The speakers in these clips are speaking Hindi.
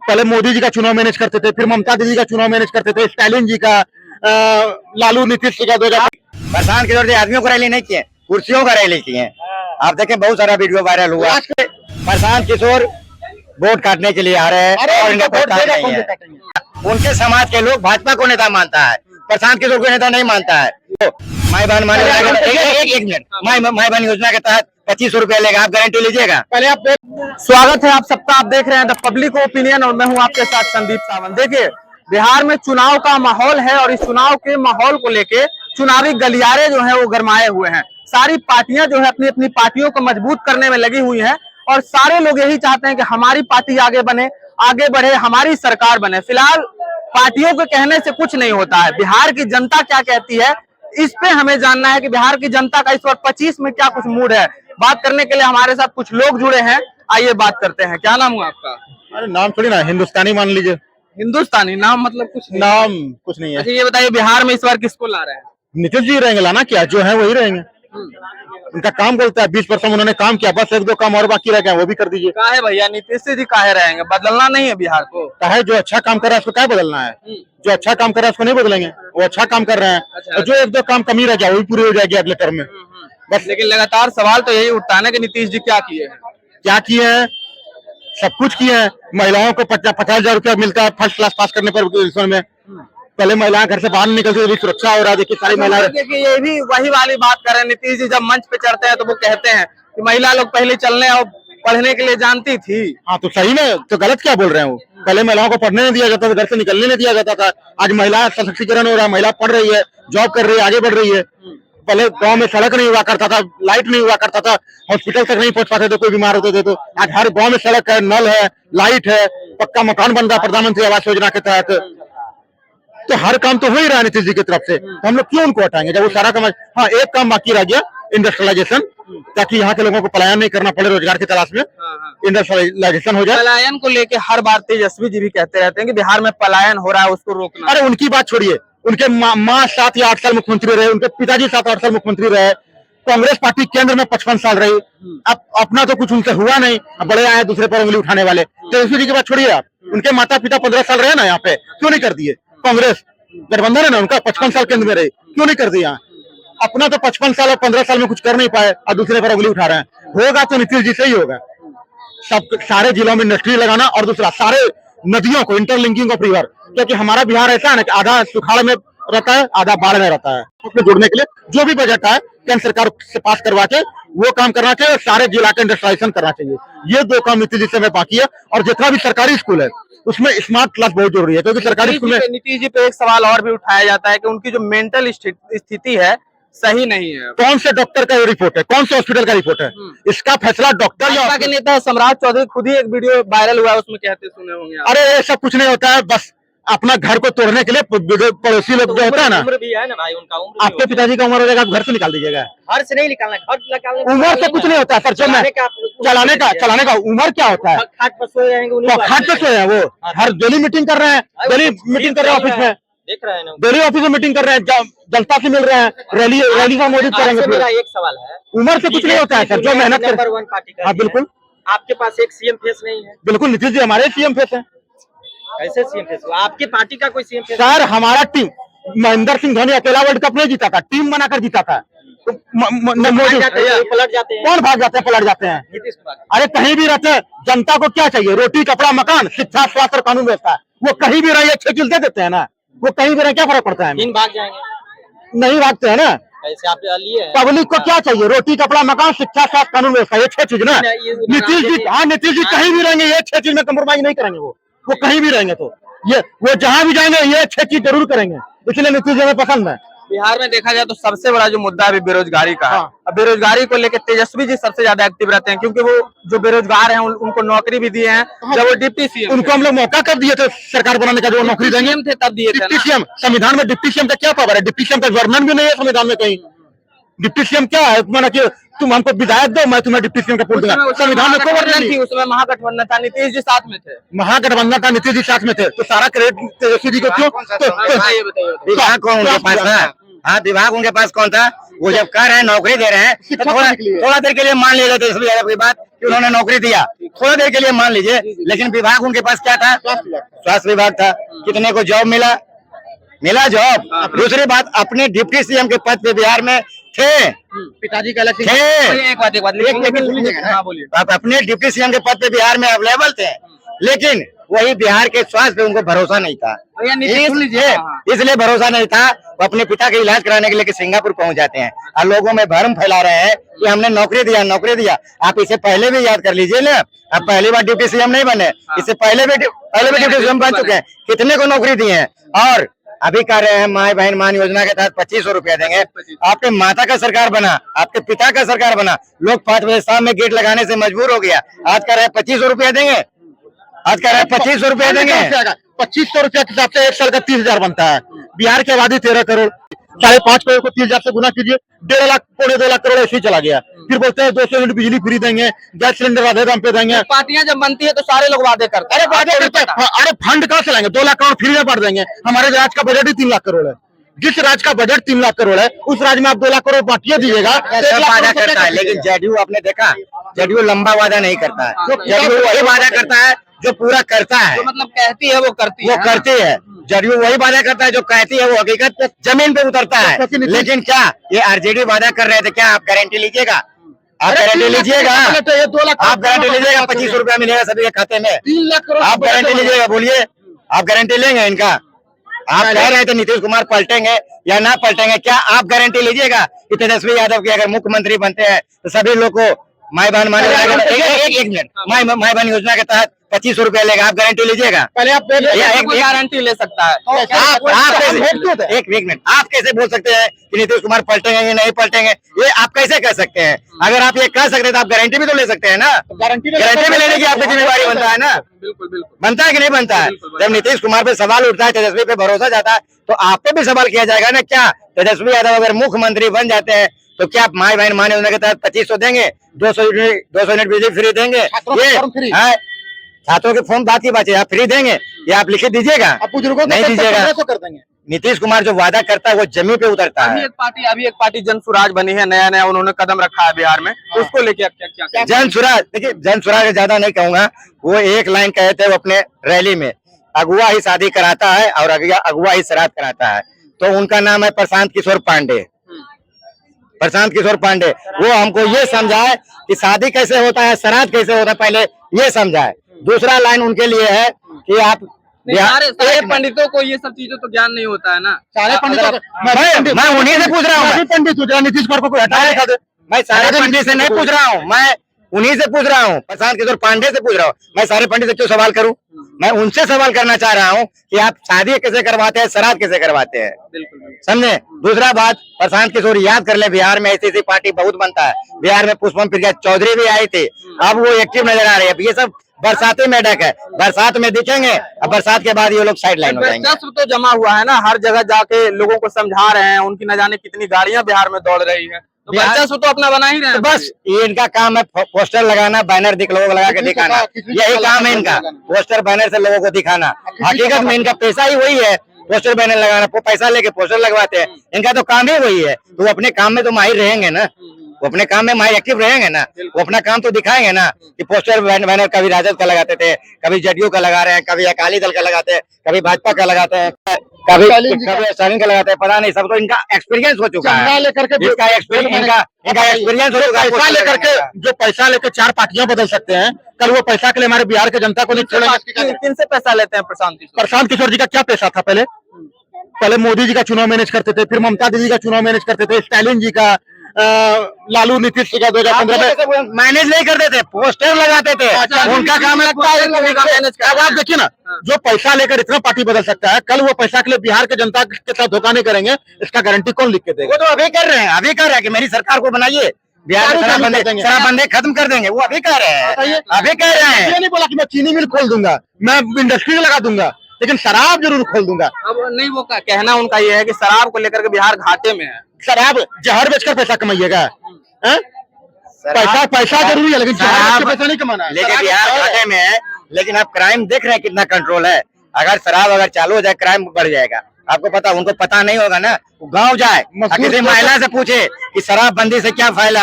पहले मोदी जी का चुनाव मैनेज करते थे, फिर ममता दीदी का चुनाव मैनेज करते थे, स्टालिन जी का, लालू नीतीश जी का 2000। प्रशांत किशोर जी आदमियों को रैली नहीं किए, कुर्सियों का रैली किए। आप देखें बहुत सारा वीडियो वायरल हुआ। प्रशांत किशोर वोट काटने के लिए आ रहे हैं और इनका वोट काट नहीं है। उनके समाज के लोग भाजपा को नेता मानता है, प्रशांत किशोर को नेता नहीं मानता है। तो माई बहन एक मिनट, माई बहन योजना के तहत 2500 रुपया लेगा, आप गारंटी लीजिएगा। पहले आप स्वागत है आप सबका। आप देख रहे हैं द पब्लिक ओपिनियन और मैं हूं आपके साथ संदीप सावंत। देखिए, बिहार में चुनाव का माहौल है और इस चुनाव के माहौल को लेके चुनावी गलियारे जो हैं वो गरमाए हुए हैं। सारी पार्टियां जो है अपनी अपनी पार्टियों को मजबूत करने में लगी हुई हैं और सारे लोग यही चाहते हैं कि हमारी पार्टी आगे बने, आगे बढ़े, हमारी सरकार बने। फिलहाल पार्टियों के कहने से कुछ नहीं होता है, बिहार की जनता क्या कहती है इस पे हमें जानना है कि बिहार की जनता का इस बार 25 में क्या कुछ मूड है। बात करने के लिए हमारे साथ कुछ लोग जुड़े हैं, आइए बात करते हैं। क्या नाम हुआ आपका? अरे नाम थोड़ी ना, हिंदुस्तानी मान लीजिए। हिंदुस्तानी नाम मतलब कुछ नहीं? नाम कुछ नहीं है। अच्छा ये बताइए, बिहार में इस बार किसको ला रहे हैं? नीतीश जी रहेंगे, लाना क्या, जो है वही रहेंगे। उनका काम बोलता है, 20% उन्होंने काम किया, बस 1-2 काम और बाकी रह गए, वो भी कर दीजिए। काहे भैया, नीतीश जी काहे रहेंगे? बदलना नहीं है बिहार को? काहे, जो अच्छा काम कर रहा है उसको क्या बदलना है? जो अच्छा काम कर रहा है उसको नहीं बदलेंगे, वो अच्छा काम कर रहे हैं। अच्छा, और जो 1-2 काम कमी रह गया वही पूरी हो जाएगी अगले टर्म में। बस लेकिन लगातार सवाल तो यही उठता है ना कि नीतीश जी क्या किए हैं? क्या किए हैं? सब कुछ किए हैं। महिलाओं को 50,000 रुपया मिलता है फर्स्ट क्लास पास करने पर में। पहले महिलाएं घर से बाहर नहीं निकलती थी, सुरक्षा हो रहा है। देखिए सारी महिलाएं, ये भी वही वाली बात कर रहे हैं। नीतीश जी जब मंच पे चढ़ते हैं तो वो कहते हैं कि महिला लोग पहले चलने और पढ़ने के लिए जानती थी। हाँ तो सही में, तो गलत क्या बोल रहे हैं वो? पहले महिलाओं को पढ़ने नहीं दिया जाता था, घर से निकलने नहीं दिया जाता था। आज महिला सशक्तिकरण हो रहा है, महिला पढ़ रही है, जॉब कर रही है, आगे बढ़ रही है। पहले गांव में सड़क नहीं हुआ करता था, लाइट नहीं हुआ करता था, हॉस्पिटल तक नहीं पहुंच पाते थे, कोई बीमार होते थे। तो आज हर गांव में सड़क है, नल है, लाइट है, पक्का मकान बन रहा है प्रधानमंत्री आवास योजना के तहत। तो हर काम तो हो ही रहा है नीतीश जी की तरफ से, तो हम लोग क्यों उनको हटाएंगे जब वो सारा काम। हाँ एक काम बाकी रह गया, इंडस्ट्रियलाइजेशन, ताकि यहाँ के लोगों को पलायन नहीं करना पड़े रोजगार की तलाश में, इंडस्ट्रियलाइजेशन हो जाए। पलायन को लेके हर बार तेजस्वी जी भी कहते रहते हैं कि बिहार में पलायन हो रहा है, उसको रोकना। अरे उनकी बात छोड़िए, उनके माँ 7 या 8 साल मुख्यमंत्री रहे, उनके पिताजी 7-8 साल मुख्यमंत्री रहे, कांग्रेस पार्टी केंद्र में 55 साल रही। अब अपना तो कुछ उनसे हुआ नहीं, बड़े आए दूसरे पर उंगली उठाने वाले। तेजस्वी जी की बात छोड़िए आप, उनके माता पिता 15 साल रहे ना यहाँ पे, क्यों नहीं कर दिए? कांग्रेस गठबंधन है ना उनका, 55 साल केंद्र में रहे, क्यों नहीं कर दिया? अपना तो 55 साल और 15 साल में कुछ कर नहीं पाए और दूसरे पर उंगली उठा रहे हैं। होगा तो नीतीश जी से ही होगा। सब सारे जिलों में इंडस्ट्री लगाना और दूसरा सारे नदियों को इंटरलिंकिंग ऑफ रिवर, क्योंकि हमारा बिहार ऐसा है ना कि आधा सुखाड़ में रहता है, आधा बाढ़ में रहता है। उसमें जुड़ने के लिए जो भी बजट है केंद्र सरकार से पास करवा के वो काम करना चाहिए, सारे जिला का इंडस्ट्रियलाइजेशन करना चाहिए। ये 2 काम नीतीश जी से में बाकी है। और जितना भी सरकारी स्कूल है उसमें स्मार्ट क्लास बहुत जरूरी है, क्योंकि सरकारी स्कूल में नीतीश जी पे एक सवाल और भी उठाया जाता है कि उनकी जो मेंटल स्थिति है सही नहीं है। कौन से डॉक्टर का रिपोर्ट है, कौन से हॉस्पिटल का रिपोर्ट है? इसका फैसला डॉक्टर या के नेता सम्राट चौधरी खुद ही एक वीडियो वायरल हुआ है, उसमें कहते सुने होंगे आप। अरे ये सब कुछ नहीं होता है, बस अपना घर को तोड़ने के लिए पड़ोसी लोग जो होता है ना। उम्र भी है ना भाई, उनका उम्र आपके पिताजी का उम्र हो जाएगा, आप घर से निकाल दीजिएगा। घर से नहीं निकालना, घर निकालने उम्र से कुछ नहीं होता है सर। जो मैं चलाने का उम्र क्या होता है? खाट पर सोए रहेंगे, खाट पे सोए हैं वो, हर डेली मीटिंग कर रहे हैं, डेली मीटिंग कर रहे हैं ऑफिस में, देख रहे हैं डेली ऑफिस में मीटिंग कर रहे हैं, जनता से मिल रहे हैं, रैली संबोधित करेंगे। मेरा एक सवाल है, उम्र से कुछ नहीं होता है सर, जो मेहनत कर। नंबर 1 पार्टी का। हाँ बिल्कुल, आपके पास एक सीएम फेस नहीं है। बिल्कुल नीतीश जी हमारे सीएम फेस है। कैसे सीएम फेस? आपकी पार्टी का कोई सीएम फेस? सर हमारा टीम, महेंद्र सिंह धोनी अकेला वर्ल्ड कप नहीं जीता था, टीम बनाकर जीता था। तो मोदी पलट जाते हैं। कौन भाग जाते हैं, पलट जाते हैं? नीतीश कुमार। अरे कहीं भी रहते हैं, जनता को क्या चाहिए? रोटी, कपड़ा, मकान, शिक्षा, स्वास्थ्य और कानून व्यवस्था। वो कहीं भी रहे, 6 चीज दे देते हैं ना, वो कहीं भी रहे, क्या फर्क पड़ता है? 3 भाग जाएंगे, नहीं भागते हैं ना। ऐसे आप लिए पब्लिक को क्या चाहिए? रोटी, कपड़ा, मकान, शिक्षा, स्वास्थ्य, कानून व्यवस्था, ये 6 चीज ना। नीतीश जी, हाँ नीतीश जी कहीं भी रहेंगे, ये 6 चीज में कम्प्रोमाइज नहीं करेंगे। वो कहीं भी रहेंगे तो ये, वो जहां भी जाएंगे ये 6 चीज जरूर करेंगे, इसलिए नीतीश जी हमें पसंद है। बिहार में देखा जाए तो सबसे बड़ा जो मुद्दा है बेरोजगारी का है। अब बेरोजगारी को लेकर तेजस्वी जी सबसे ज्यादा एक्टिव रहते हैं, क्योंकि वो जो बेरोजगार हैं उनको नौकरी भी दिए हैं। जब वो डिप्टी सीएम, उनको हम लोग मौका कब दिए थे सरकार बनाने का, जो नौकरी देंगे थे तब दिए थे। डिप्टी सीएम, संविधान में डिप्टी सीएम का क्या पावर है? डिप्टी सीएम का वर्णन भी नहीं है संविधान में कहीं। डिप्टी सीएम क्या है? माना कि तुम हमको विधायक दो, मैं तुम्हें डिप्टी सीएम का पोस्ट दूंगा। संविधान में कोई वर्णन नहीं। उसमें महागठबंधन था, नीतीश जी साथ में थे। महागठबंधन था, नीतीश जी साथ में थे, तो सारा क्रेडिट तेजस्वी जी को क्यों? कौन उनके पास है? हाँ, विभाग उनके पास कौन था? वो जब कर रहे हैं, नौकरी दे रहे हैं, तो थोड़ा देर के लिए मान लीजिए तेजस्वी यादव की बात कि उन्होंने नौकरी दिया, थोड़ा देर के लिए मान लीजिए, लेकिन विभाग उनके पास क्या था? स्वास्थ्य विभाग था। कितने को जॉब मिला जॉब। दूसरी बात, अपने डिप्टी सीएम के पद पे बिहार में थे, पिताजी का अलग थे। एक बात हाँ बोलिए। आप अपने डिप्टी सीएम के पद पे बिहार में अवेलेबल थे, लेकिन वही बिहार के स्वास्थ्य पे उनको भरोसा नहीं था, इसलिए भरोसा नहीं था। वो अपने पिता का इलाज कराने के लिए सिंगापुर पहुंच जाते हैं और लोगों में भ्रम फैला रहे हैं कि हमने नौकरी दिया। आप इसे पहले भी याद कर लीजिए ना, आप पहली बार डिप्टी सीएम नहीं बने, इससे पहले भी डिप्टी सीएम बन चुके हैं। कितने को नौकरी दी है? और अभी कह रहे हैं माई बहन मान योजना के तहत 2500 रुपया देंगे। आपके माता का सरकार बना, आपके पिता का सरकार बना, लोग 5 बजे शाम में गेट लगाने से मजबूर हो गया। आज कह रहे हैं 2500 रुपया देंगे, आज कह रहे हैं 2500 रुपया देंगे। 2500 रुपया के हिसाब से 1 साल का 30,000 बनता है। बिहार की आबादी 13 करोड़, 5.5 करोड़ को 30,000 से गुना कीजिए, 1.5 लाख, 2.5 लाख करोड़ ऐसे ही चला गया। फिर बोलते हैं 200 यूनिट बिजली फ्री देंगे, गैस सिलेंडर आधे दाम पे देंगे। पार्टियां जब बनती है तो सारे लोग वादे करते हैं। अरे वादे करते हैं, अरे फंड कहाँ से लाएंगे? 2 लाख करोड़ फ्री में बांट देंगे। हमारे राज्य का बजट ही 3 लाख करोड़ है। जिस राज्य का बजट 3 लाख करोड़ है, उस राज्य में आप 2 लाख करोड़ बांटिए दीजिएगा। वादा करता है, लेकिन जदयू आपने देखा, जदयू लंबा वादा नहीं करता है। जदयू वही वादा करता है जो पूरा करता है, जो मतलब कहती है वो करती है। वो करती है। जदयू वही वादा करता है जो कहती है, वो हकीकत जमीन पे उतरता है। लेकिन क्या ये आरजेडी वादा कर रहे थे? क्या आप गारंटी लीजिएगा? आप गारंटी लीजिएगा? आप गारंटी लीजिएगा 2500 रुपया मिलेगा सभी के खाते में? 3 लाख करोड़ आप गारंटी लीजिएगा? बोलिए, आप गारंटी लेंगे इनका? आप कह रहे थे नीतीश कुमार पलटेंगे या ना पलटेंगे, क्या आप गारंटी लीजिएगा कि तेजस्वी यादव की अगर मुख्यमंत्री बनते हैं तो सभी लोग को माई बहन मान एक मिनट माई बहन योजना के तहत 2500 रुपया लेगा? आप गारंटी लीजिएगा? पहले आप एक गारंटी ले सकता है। एक मिनट, आप कैसे बोल सकते हैं कि नीतीश कुमार पलटेंगे या नहीं पलटेंगे? ये आप कैसे कह सकते हैं? अगर आप ये कह सकते हैं तो आप गारंटी भी तो ले सकते हैं ना। गारंटी भी लेने की आपकी जिम्मेदारी बनता है ना। बिल्कुल बिल्कुल बनता है कि नहीं बनता है? जब नीतीश कुमार पे सवाल उठता है, तेजस्वी पे भरोसा जाता है, तो आप पे भी सवाल किया जाएगा ना। क्या तेजस्वी यादव अगर मुख्यमंत्री बन जाते हैं तो क्या आप माई बहन मान योजना के तहत 2500 देंगे, 200 यूनिट बिजली फ्री देंगे? ये छात्रों के फॉर्म बात की बात है, आप फ्री देंगे? ये आप लिखित दीजिएगा? बुजुर्गों नहीं दीजिएगा। कर देंगे। नीतीश कुमार जो वादा करता है वो जमीन पे उतरता है। अभी एक पार्टी जन सुराज बनी है, नया उन्होंने कदम रखा है बिहार में, उसको लेके आप क्या? जन सुराज, देखिए जन सुराज ज्यादा नहीं कहूंगा, वो एक लाइन कहे थे वो अपने रैली में, अगुआ ही शादी कराता है और अगुआ ही श्राद्ध कराता है। तो उनका नाम है प्रशांत किशोर पांडे। प्रशांत किशोर पांडे, वो हमको ये समझाए कि शादी कैसे होता है, श्राद्ध कैसे होता है, पहले ये समझाए। दूसरा लाइन उनके लिए है कि आप सारे पंडितों को ये सब चीजों तो ज्ञान नहीं होता है ना। सारे पंडितों मैं उन्हीं से पूछ रहा हूँ। पंडित नीतीश कुमार को हटा दे। मैं सारे पंडित से नहीं पूछ रहा हूँ, मैं उन्हीं से पूछ रहा हूँ, प्रशांत किशोर पांडे से पूछ रहा हूँ। मैं सारे पंडित से क्यों सवाल करूँ? मैं उनसे सवाल करना चाह रहा हूँ कि आप शादी कैसे करवाते हैं, श्राद्ध कैसे करवाते हैं, समझे? दूसरा बात, प्रशांत किशोर याद कर ले, बिहार में ऐसी पार्टी बहुत बनता है। बिहार में पुष्पम प्रिया चौधरी भी आई थी, अब वो एक्टिव नजर आ रही है। अब ये सब बरसाती मेढक है, बरसात में दिखेंगे, अब बरसात के बाद ये लोग साइड लाइन हो जाएंगे। वर्चस्व तो जमा हुआ है ना, हर जगह जाके लोगों को समझा रहे हैं, उनकी न जाने कितनी गाड़ियां बिहार में दौड़ रही है, तो वर्चस्व तो अपना बना ही रहे हैं। बस ये इनका काम है, पोस्टर लगाना, बैनर लोगों को लगा के दिखाना, यही काम है इनका, पोस्टर बैनर से लोगों को दिखाना। हकीकत में इनका पैसा ही वही है, पोस्टर बैनर लगाना, पैसा लेके पोस्टर लगवाते हैं, इनका तो काम ही वही है। तो अपने काम में तो माहिर रहेंगे ना, वो अपने काम में माहिर एक्टिव रहेंगे ना, वो अपना काम तो दिखाएंगे ना कि पोस्टर बैनर कभी राजद का लगाते थे, कभी जदयू का लगा रहे हैं, कभी अकाली दल का लगाते हैं, कभी भाजपा का लगाते हैं, कभी स्टालिन का लगाते हैं, पता नहीं, सब तो इनका एक्सपीरियंस हो चुका है। लेकर के इनका एक्सपीरियंस हो चुका है। पैसा लेकर के, जो पैसा लेकर 4 पार्टियां बदल सकते हैं, कल वो पैसा के लिए हमारे बिहार के जनता को नहीं छोड़ेंगे। किनसे पैसा लेते हैं प्रशांत किशोर जी का क्या पैसा था? पहले मोदी जी का चुनाव मैनेज करते थे, फिर ममता दीदी का चुनाव मैनेज करते थे, स्टालिन जी का, लालू नीतीश जी का 2015 में मैनेज नहीं करते थे, पोस्टर लगाते थे, उनका काम है। अब आप देखिए ना, जो पैसा लेकर इतना पार्टी बदल सकता है, कल वो पैसा के लिए बिहार के जनता के साथ धोखा नहीं करेंगे, इसका गारंटी कौन लिख के देगा? वो तो अभी कर रहे हैं, अभी कर रहे हैं कि मेरी सरकार को बनाइए, बिहार में शराबबंदी खत्म कर देंगे, वो अभी कह रहे हैं, अभी कह रहे हैं। ये नहीं बोला कि मैं चीनी मिल खोल दूंगा, मैं इंडस्ट्री लगा दूंगा, लेकिन शराब जरूर खोल दूंगा। अब नहीं, वो कहना उनका ये है कि शराब को लेकर के बिहार घाटे में है। शराब जहर बेचकर पैसा कमाइएगा? पैसा जरूरी है, लेकिन जहर बेच पैसा नहीं कमाना। लेकिन बिहार घाटे में है, लेकिन आप क्राइम देख रहे हैं कितना कंट्रोल है। अगर शराब अगर चालू हो जाए, क्राइम बढ़ जाएगा। आपको पता, उनको पता नहीं होगा ना, वो गांव जाए और किसी महिला से पूछे कि शराबबंदी से क्या फायदा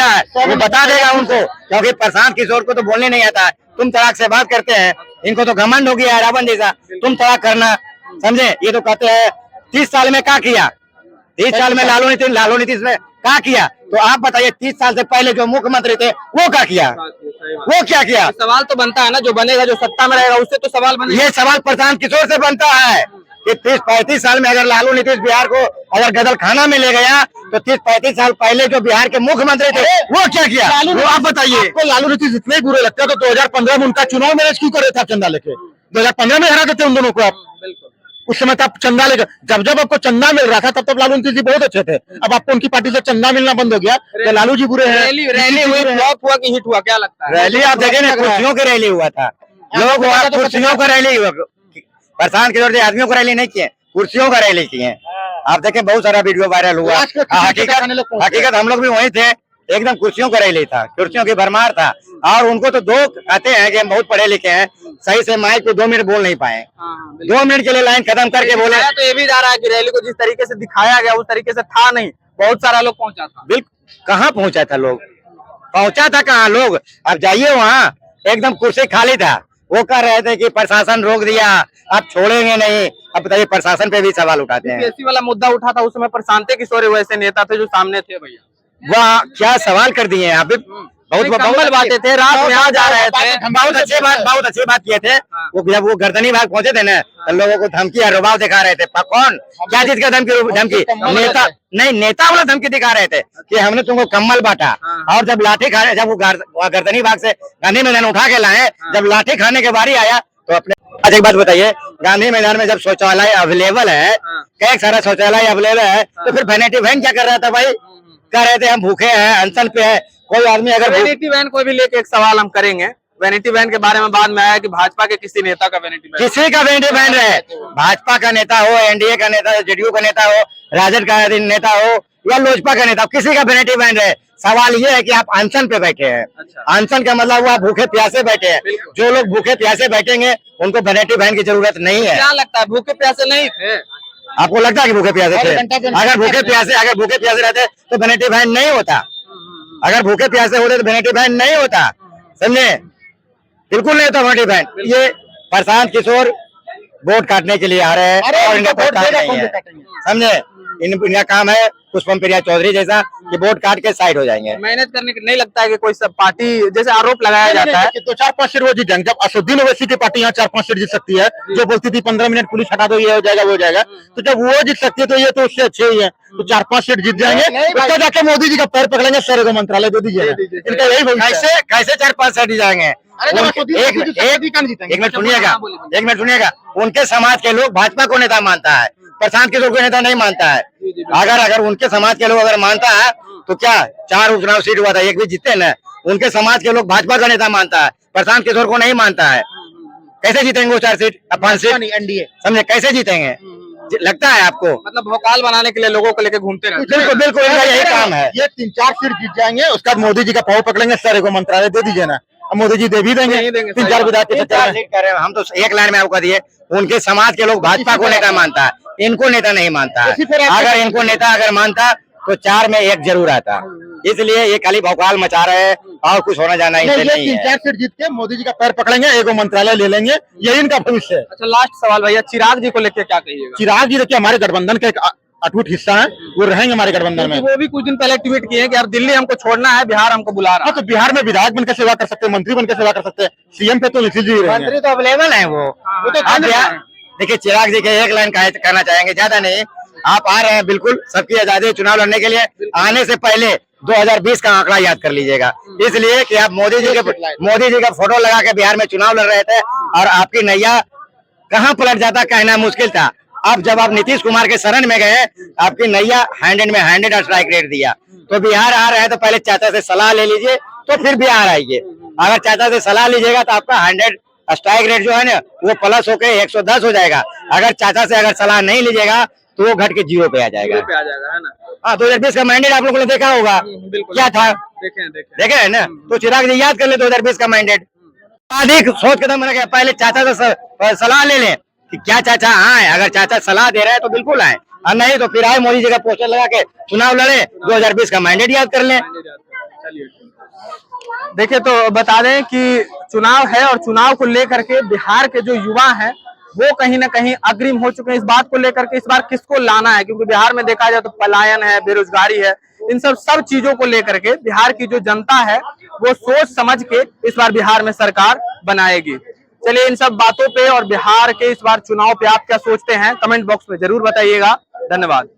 है, वो बता देगा उनको। क्योंकि प्रशांत किशोर को तो बोलने नहीं आता है। तुम तलाक से बात करते हैं, इनको तो घमंड हो गया शराबबंदी सा, तुम तलाक करना, समझे। ये तो कहते हैं 30 साल में क्या किया, 30 साल में लालू नीतीश ने क्या किया। तो आप बताइए 30 साल से पहले जो मुख्यमंत्री थे वो क्या किया, वो क्या किया। सवाल तो बनता है ना, जो बनेगा, जो सत्ता में रहेगा, उससे तो सवाल बनेगा। ये सवाल प्रशांत किशोर से बनता है कि 30-35 साल में अगर लालू नीतीश बिहार को अगर गदल खाना में ले गया, तो 30-35 साल पहले जो बिहार के मुख्यमंत्री थे वो क्या किया, वो आप बताइए। आपको लालू नीतीश इतने बुरे लगते हैं तो 2015 में उनका चुनाव मैनेज क्यों करे थे आप चंदा लेके? 2015 में हरा देते उन दोनों को आप। उस समय तो आप चंदा लेकर, जब आपको चंदा मिल रहा था तब लालू नीतीश जी बहुत अच्छे थे। अब आपको उनकी पार्टी से चंदा मिलना बंद हो गया तो लालू जी बुरे हैं। रैली हुई, फ्लॉप हुआ कि हिट हुआ, क्या लगता है? रैली आप देखे ना, कुर्सियों की रैली हुआ था, लोग वहाँ कुर्सियों का रैली हुआ। प्रशांत किशोर जी आदमियों को रैली नहीं किए, कुर्सियों का रैली किए। आप देखें बहुत सारा वीडियो वायरल हुआ। हकीकत हम लोग भी वहीं थे, एकदम कुर्सियों का रैली था, कुर्सियों की भरमार था। और उनको तो दो कहते हैं कि हम बहुत पढ़े लिखे हैं, सही से माइक पे 2 मिनट बोल नहीं पाए। 2 मिनट के लिए लाइन खत्म करके बोले। तो ये भी जा रहा है कि रैली को जिस तरीके से दिखाया गया उस तरीके से था नहीं, बहुत सारा लोग पहुंचा था। बिल्कुल, कहाँ पहुंचा था लोग, पहुंचा था कहाँ लोग। अब जाइए वहाँ, एकदम कुर्सी खाली था। वो कह रहे थे कि प्रशासन रोक दिया, आप छोड़ेंगे नहीं। अब बताइए, प्रशासन पे भी सवाल उठाते हैं। ऐसी वाला मुद्दा उठा था उस समय, प्रशांत किशोर वैसे नेता थे जो सामने थे भैया, वह क्या सवाल कर दिए हैं आप। बहुत बातें थे, रात में आ जा रहे थे, बहुत अच्छी बात किए थे। वो जब वो गर्दनी भाग पहुंचे थे ना, तो लोगों को धमकी और रुबाव दिखा रहे थे। कौन, क्या चीज का धमकी? नेता नहीं, नेता वाला धमकी दिखा रहे थे कि हमने तुमको कम्बल बांटा। और जब लाठी खाने, जब वो गर्दनी भाग से गांधी मैदान उठा के लाए, जब लाठी खाने के बारी आया तो अपने। अच्छा एक बात बताइए, गांधी मैदान में जब शौचालय अवेलेबल है, कई सारा शौचालय अवेलेबल है, तो फिर वैनिटी वैन क्या कर रहा था भाई? कह रहे थे हम भूखे हैं, अनशन पे है। कोई आदमी अगर वैनिटी वैन को भी लेके एक सवाल हम करेंगे। वैनिटी वैन के बारे में बाद में आया कि भाजपा के किसी नेता का वैनिटी वैन, किसी का वैनिटी वैन रहे, भाजपा का नेता हो, एनडीए का नेता, जेडीयू का नेता हो, राजद का नेता हो या लोजपा का नेता, किसी का वैनिटी वैन रहे। सवाल ये है कि आप अनशन पे बैठे हैं। अनशन का मतलब हुआ भूखे प्यासे बैठे हैं। जो लोग भूखे प्यासे बैठेंगे उनको वैनिटी वैन की जरूरत नहीं है। क्या लगता है, भूखे प्यासे नहीं थे? आपको लगता है कि भूखे प्यासे थे? अगर भूखे प्यासे रहते तो वैनिटी वैन नहीं होता। अगर भूखे प्यासे होते तो वैनिटी वैन नहीं होता, समझे। बिल्कुल नहीं होता वैनिटी वैन। ये प्रशांत किशोर वोट काटने के लिए आ रहे हैं और इनका वोट काट नहीं है, समझे। इनका काम है पुष्पम प्रिया चौधरी जैसा कि वोट काट के साइड हो जाएंगे। मैनेज करने नहीं लगता है कि कोई सब पार्टी जैसे आरोप लगाया जाता है तो 4-5 सीट वो जीत जाएंगे। जब असुद्दीन ओवैसी की पार्टी यहाँ 4-5 सीट जीत सकती है, जो बोलती थी 15 मिनट पुलिस हटा दो, ये हो जाएगा वो हो जाएगा, तो जब वो जीत सकती है तो ये तो उससे अच्छे ही है। तो 4-5 सीट जीत जाएंगे, उसको जाके मोदी जी का पैर पकड़ेंगे, सर को मंत्रालय दे दीजिए। इनका यही भविष्य है। कैसे 4-5 सीट जाएंगे? एक मिनट सुनिएगा, उनके समाज के लोग भाजपा को नेता मानता है, प्रशांत किशोर को नेता नहीं मानता है। अगर उनके समाज के लोग अगर मानता है तो क्या 4 उपचुनाव सीट हुआ था, एक भी जीते ना। उनके समाज के लोग भाजपा का नेता मानता है, प्रशांत किशोर को नहीं मानता है। कैसे जीतेंगे वो 4 सीट, 5 सीट? एनडीए समझे, कैसे जीतेंगे? लगता है आपको? मतलब भोकाल बनाने के लिए लोगों को लेकर घूमते रहते हैं। बिल्कुल इनका यही काम है। ये 3-4 सीट जीत जाएंगे, उसके बाद मोदी जी का पाव पकड़ेंगे, सर को मंत्रालय दे दीजिए ना। अब मोदी जी दे भी देंगे 3-4 विधायक के। हम तो एक लाइन में आपको दिए, उनके समाज के लोग भाजपा को नेता मानता है, इनको नेता नहीं मानता है। अगर इनको नेता अगर मानता तो 4 में 1 जरूर आता। इसलिए ये खाली भौकाल मचा रहे हैं और कुछ होना जाना इनसे नहीं है। 3-4 सीट जीत के मोदी जी का पैर पकड़ेंगे, एक मंत्रालय ले लेंगे, यही इनका भविष्य है। अच्छा लास्ट सवाल भैया, चिराग जी को लेकर क्या कहिएगा? चिराग जी देखिए हमारे गठबंधन का एक अटूट हिस्सा है, वो रहेंगे हमारे गठबंधन में। वो भी कुछ दिन पहले ट्वीट किए कि अब दिल्ली हमको छोड़ना है, बिहार हमको बुला रहा है। तो बिहार में विधायक बनकर सेवा कर सकते हैं, मंत्री बनकर सेवा कर सकते हैं, सीएम पे तो नीतीश जी रहेंगे। मंत्री तो अवेलेबल है वो तो। देखिए चिराग जी के एक लाइन कहना चाहेंगे, ज्यादा नहीं। आप आ रहे हैं, बिल्कुल सबकी आजादी है चुनाव लड़ने के लिए। आने से पहले 2020 का आंकड़ा याद कर लीजिएगा, इसलिए कि आप मोदी जी का फोटो लगा के बिहार में चुनाव लड़ रहे थे और आपकी नैया कहाँ पलट जाता कहना मुश्किल था। अब जब आप नीतीश कुमार के शरण में गए, आपकी नैया 100 स्ट्राइक रेट दिया। तो बिहार आ रहे हैं तो पहले चाचा से सलाह ले लीजिए, तो फिर बिहार आइए। अगर चाचा से सलाह लीजिएगा तो आपका 100 स्ट्राइक रेट जो है ना वो प्लस होके 110 हो जाएगा। अगर चाचा से अगर सलाह नहीं लीजिएगा तो वो घट के 0 पे आ जाएगा, है ना। हाँ 2020 का मैंडेट आप लोगों ने देखा होगा क्या था, देखे है ना। तो चिराग जी याद कर ले 2020 का मैंडेट। अधिक सोच कदम रखे, पहले चाचा से सलाह ले लें, कि क्या चाचा आए, अगर चाचा सलाह दे रहे हैं तो बिल्कुल आए, और नहीं तो फिर आए मोदी जी का पोस्टर लगा के चुनाव लड़े, 2020 का मैंडेट याद कर लें। देखिए, तो बता दें कि चुनाव है और चुनाव को लेकर के बिहार के जो युवा हैं वो कहीं ना कहीं अग्रिम हो चुके हैं इस बात को लेकर के इस बार किसको लाना है, क्योंकि बिहार में देखा जाए तो पलायन है, बेरोजगारी है, इन सब चीजों को लेकर के बिहार की जो जनता है वो सोच समझ के इस बार बिहार में सरकार बनाएगी। चलिए, इन सब बातों पे और बिहार के इस बार चुनाव पे आप क्या सोचते हैं कमेंट बॉक्स में जरूर बताइएगा। धन्यवाद।